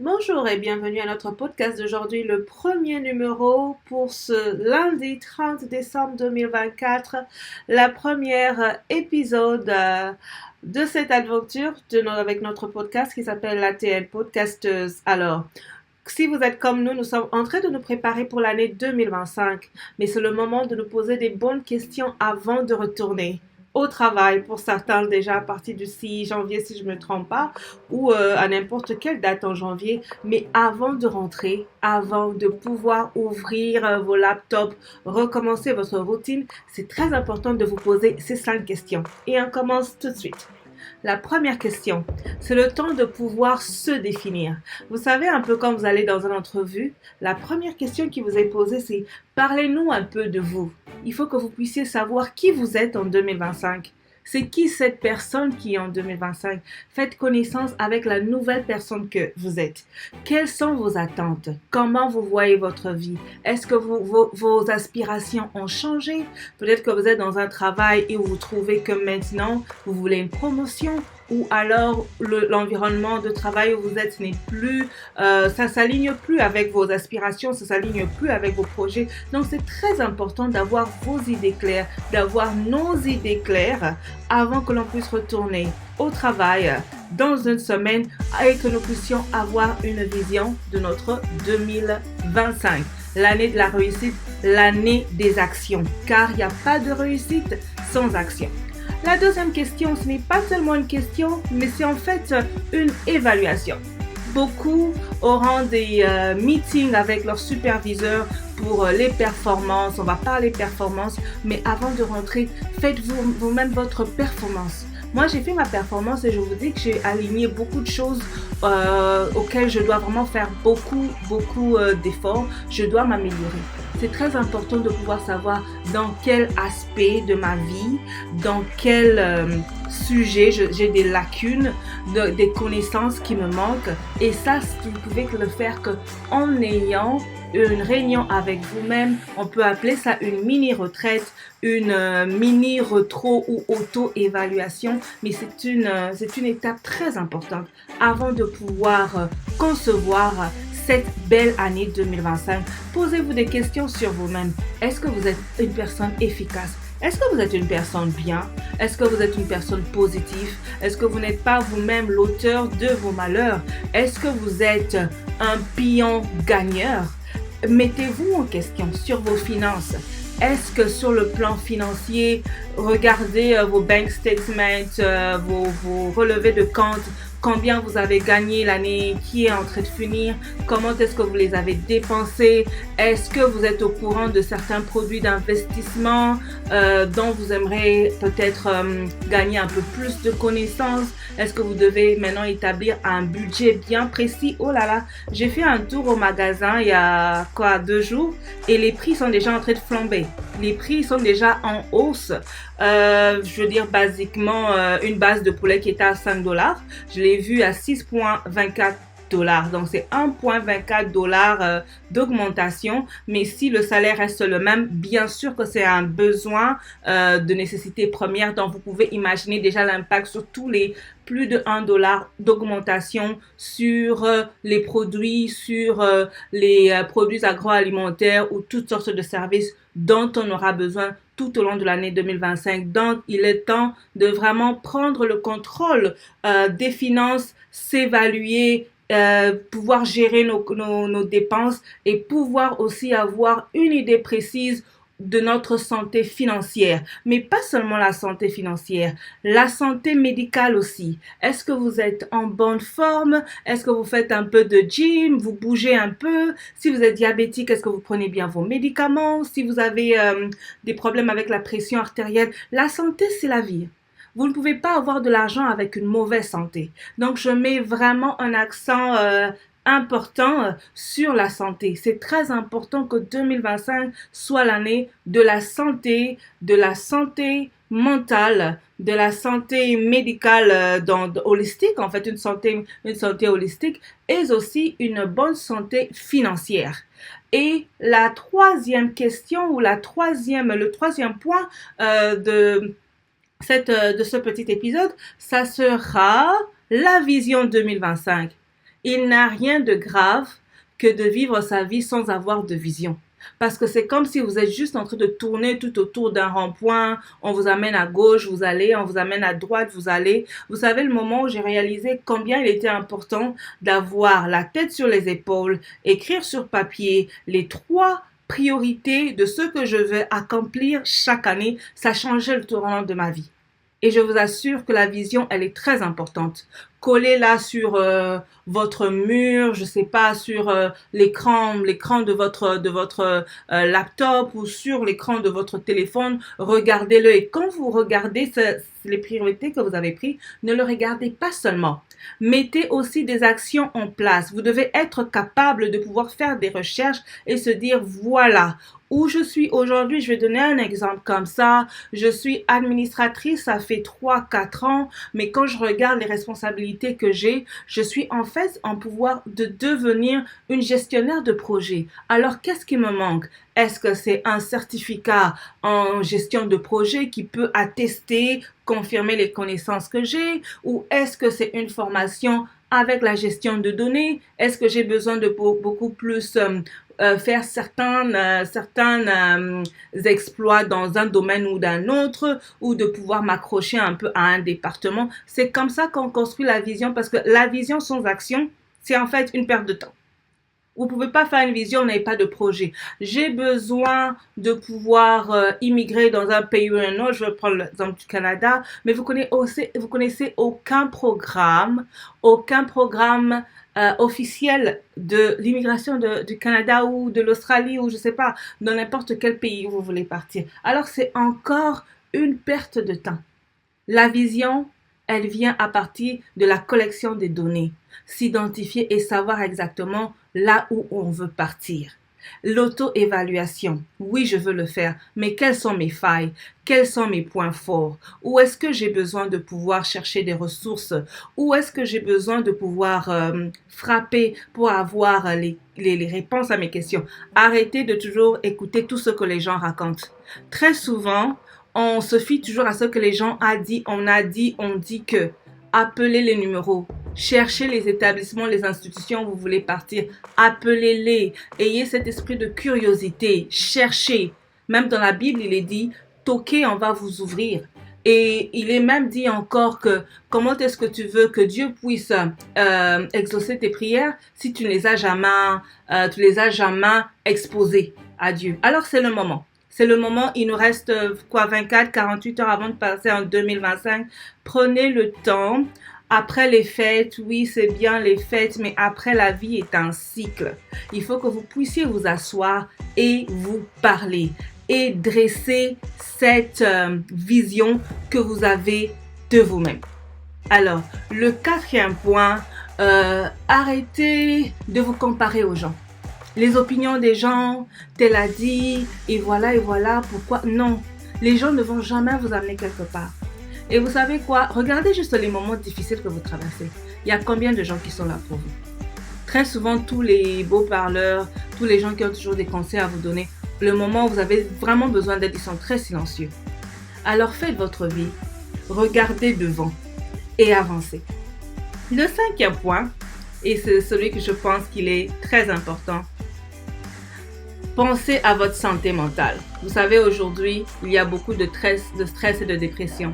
Bonjour et bienvenue à notre podcast d'aujourd'hui, le premier numéro pour ce lundi 30 décembre 2024, la première épisode de cette aventure avec notre podcast qui s'appelle l'ATL Podcasteuse. Alors, si vous êtes comme nous sommes en train de nous préparer pour l'année 2025, mais c'est le moment de nous poser des bonnes questions avant de retourner au travail, pour certains déjà à partir du 6 janvier si je ne me trompe pas, ou à n'importe quelle date en janvier, mais avant de rentrer, avant de pouvoir ouvrir vos laptops, recommencer votre routine, c'est très important de vous poser ces 5 questions. Et on commence tout de suite. La première question, c'est le temps de pouvoir se définir. Vous savez, un peu quand vous allez dans une entrevue, la première question qui vous est posée, c'est parlez-nous un peu de vous. Il faut que vous puissiez savoir qui vous êtes en 2025. C'est qui cette personne qui est en 2025? Faites connaissance avec la nouvelle personne que vous êtes. Quelles sont vos attentes? Comment vous voyez votre vie? Est-ce que vos aspirations ont changé? Peut-être que vous êtes dans un travail et vous trouvez que maintenant, vous voulez une promotion ou alors l'environnement de travail où vous êtes n'est plus, ça s'aligne plus avec vos aspirations, ça s'aligne plus avec vos projets. Donc c'est très important d'avoir vos idées claires, d'avoir nos idées claires avant que l'on puisse retourner au travail dans une semaine et que nous puissions avoir une vision de notre 2025. L'année de la réussite, l'année des actions, car il n'y a pas de réussite sans action. La deuxième question, ce n'est pas seulement une question, mais c'est en fait une évaluation. Beaucoup auront des meetings avec leur superviseur pour les performances. On va parler performance, mais avant de rentrer, faites vous-même votre performance. Moi, j'ai fait ma performance et je vous dis que j'ai aligné beaucoup de choses auxquelles je dois vraiment faire beaucoup d'efforts. Je dois m'améliorer. C'est très important de pouvoir savoir dans quel aspect de ma vie, dans quel sujet j'ai des lacunes, des connaissances qui me manquent. Et ça, vous pouvez le faire qu'en ayant une réunion avec vous-même. On peut appeler ça une mini-retraite, une mini-retro ou auto-évaluation, mais c'est une étape très importante avant de pouvoir concevoir cette belle année 2025. Posez-vous des questions sur vous-même. Est-ce que vous êtes une personne efficace? Est-ce que vous êtes une personne bien? Est-ce que vous êtes une personne positive? Est-ce que vous n'êtes pas vous-même l'auteur de vos malheurs? Est-ce que vous êtes un pion gagneur? Mettez-vous en question sur vos finances. Est-ce que sur le plan financier, regardez vos bank statements, vos relevés de compte, combien vous avez gagné l'année qui est en train de finir, comment est-ce que vous les avez dépensés, est-ce que vous êtes au courant de certains produits d'investissement dont vous aimeriez peut-être gagner un peu plus de connaissances, est-ce que vous devez maintenant établir un budget bien précis? Oh là là, j'ai fait un tour au magasin il y a 2 jours et les prix sont déjà en train de flamber. Les prix sont déjà en hausse. Je veux dire, basiquement, une base de poulet qui était à 5 dollars, je l'ai vu à 6,24 dollars. Donc, c'est 1,24 dollars d'augmentation. Mais si le salaire reste le même, bien sûr que c'est un besoin de nécessité première. Donc, vous pouvez imaginer déjà l'impact sur tous les plus de 1 dollar d'augmentation sur les produits, sur les produits agroalimentaires ou toutes sortes de services dont on aura besoin tout au long de l'année 2025. Donc, il est temps de vraiment prendre le contrôle des finances, s'évaluer, pouvoir gérer nos dépenses et pouvoir aussi avoir une idée précise de notre santé financière, mais pas seulement la santé financière, la santé médicale aussi. Est-ce que vous êtes en bonne forme? Est-ce que vous faites un peu de gym? Vous bougez un peu? Si vous êtes diabétique, est-ce que vous prenez bien vos médicaments? Si vous avez des problèmes avec la pression artérielle, la santé, c'est la vie. Vous ne pouvez pas avoir de l'argent avec une mauvaise santé. Donc, je mets vraiment un accent important sur la santé. C'est très important que 2025 soit l'année de la santé mentale, de la santé médicale holistique, en fait une santé holistique, et aussi une bonne santé financière. Et la troisième question ou le troisième point de ce petit épisode, ça sera la vision 2025. Il n'a rien de grave que de vivre sa vie sans avoir de vision. Parce que c'est comme si vous êtes juste en train de tourner tout autour d'un rond-point. On vous amène à gauche, vous allez. On vous amène à droite, vous allez. Vous savez le moment où j'ai réalisé combien il était important d'avoir la tête sur les épaules, écrire sur papier les 3 priorités de ce que je veux accomplir chaque année. Ça changeait le tournant de ma vie. Et je vous assure que la vision, elle est très importante. Collez-la sur votre mur, je sais pas, sur l'écran de votre laptop ou sur l'écran de votre téléphone. Regardez-le et quand vous regardez les priorités que vous avez prises, ne le regardez pas seulement. Mettez aussi des actions en place. Vous devez être capable de pouvoir faire des recherches et se dire voilà où je suis aujourd'hui. Je vais donner un exemple comme ça. Je suis administratrice, ça fait 3-4 ans, mais quand je regarde les responsabilités que j'ai, je suis en fait en pouvoir de devenir une gestionnaire de projet. Alors, qu'est-ce qui me manque? Est-ce que c'est un certificat en gestion de projet qui peut attester, confirmer les connaissances que j'ai? Ou est-ce que c'est une formation avec la gestion de données? Est-ce que j'ai besoin de beaucoup plus faire certains exploits dans un domaine ou d'un autre, ou de pouvoir m'accrocher un peu à un département? C'est comme ça qu'on construit la vision, parce que la vision sans action, c'est en fait une perte de temps. Vous pouvez pas faire une vision, vous n'avez pas de projet. J'ai besoin de pouvoir immigrer dans un pays ou un autre. Je vais prendre l'exemple du Canada, mais vous connaissez aucun programme officiel de l'immigration du Canada ou de l'Australie ou je sais pas, dans n'importe quel pays où vous voulez partir. Alors c'est encore une perte de temps. La vision, elle vient à partir de la collection des données, s'identifier et savoir exactement là où on veut partir. L'auto-évaluation, oui, je veux le faire, mais quelles sont mes failles? Quels sont mes points forts? Où est-ce que j'ai besoin de pouvoir chercher des ressources? Où est-ce que j'ai besoin de pouvoir frapper pour avoir les réponses à mes questions? Arrêtez de toujours écouter tout ce que les gens racontent. Très souvent, on se fie toujours à ce que les gens on dit que. Appelez les numéros, cherchez les établissements, les institutions où vous voulez partir, appelez-les, ayez cet esprit de curiosité, cherchez. Même dans la Bible, il est dit, toquez, on va vous ouvrir. Et il est même dit encore que comment est-ce que tu veux que Dieu puisse exaucer tes prières si tu ne les as jamais exposées à Dieu. Alors c'est le moment. C'est le moment, il nous reste 24, 48 heures avant de passer en 2025. Prenez le temps. Après les fêtes, oui, c'est bien les fêtes, mais après la vie est un cycle. Il faut que vous puissiez vous asseoir et vous parler et dresser cette vision que vous avez de vous-même. Alors, le 4e point, arrêtez de vous comparer aux gens. Les opinions des gens, tel a dit, et voilà, pourquoi? Non, les gens ne vont jamais vous amener quelque part. Et vous savez quoi? Regardez juste les moments difficiles que vous traversez. Il y a combien de gens qui sont là pour vous? Très souvent, tous les beaux parleurs, tous les gens qui ont toujours des conseils à vous donner, le moment où vous avez vraiment besoin d'aide, ils sont très silencieux. Alors faites votre vie, regardez devant et avancez. Le 5e point, et c'est celui que je pense qu'il est très important, pensez à votre santé mentale. Vous savez, aujourd'hui, il y a beaucoup de stress et de dépression.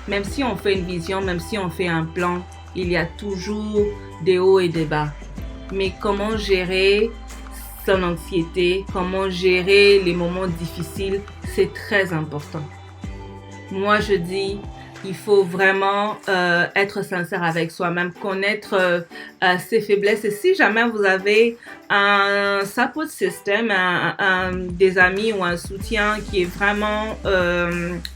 Même si on fait une vision, même si on fait un plan, il y a toujours des hauts et des bas. Mais comment gérer son anxiété, comment gérer les moments difficiles, c'est très important. Moi, je dis, il faut vraiment être sincère avec soi-même, connaître ses faiblesses. Et si jamais vous avez un support system, des amis ou un soutien qui est vraiment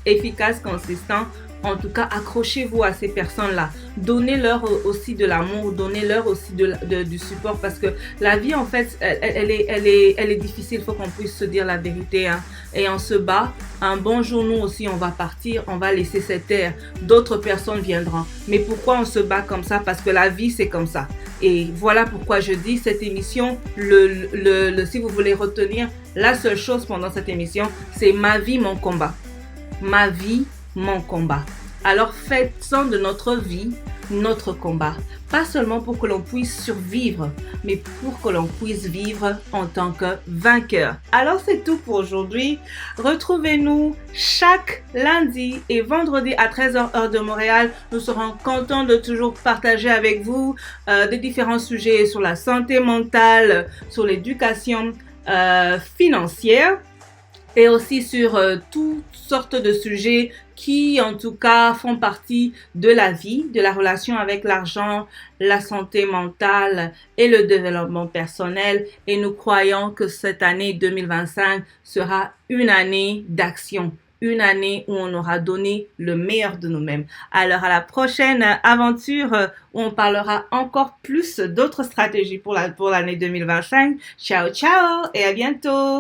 efficace, consistant, en tout cas, accrochez-vous à ces personnes-là. Donnez-leur aussi de l'amour, donnez-leur aussi du support parce que la vie, en fait, elle est difficile. Il faut qu'on puisse se dire la vérité. Hein. Et on se bat. Un bon jour, nous aussi, on va partir, on va laisser cette terre. D'autres personnes viendront. Mais pourquoi on se bat comme ça? Parce que la vie, c'est comme ça. Et voilà pourquoi je dis cette émission, si vous voulez retenir, la seule chose pendant cette émission, c'est ma vie, mon combat. Ma vie, mon combat. Alors faisons de notre vie notre combat. Pas seulement pour que l'on puisse survivre, mais pour que l'on puisse vivre en tant que vainqueur. Alors c'est tout pour aujourd'hui. Retrouvez-nous chaque lundi et vendredi à 13h heure de Montréal. Nous serons contents de toujours partager avec vous des différents sujets sur la santé mentale, sur l'éducation financière et aussi sur toutes sortes de sujets qui, en tout cas, font partie de la vie, de la relation avec l'argent, la santé mentale et le développement personnel. Et nous croyons que cette année 2025 sera une année d'action, une année où on aura donné le meilleur de nous-mêmes. Alors, à la prochaine aventure où on parlera encore plus d'autres stratégies pour l'année 2025. Ciao, ciao et à bientôt!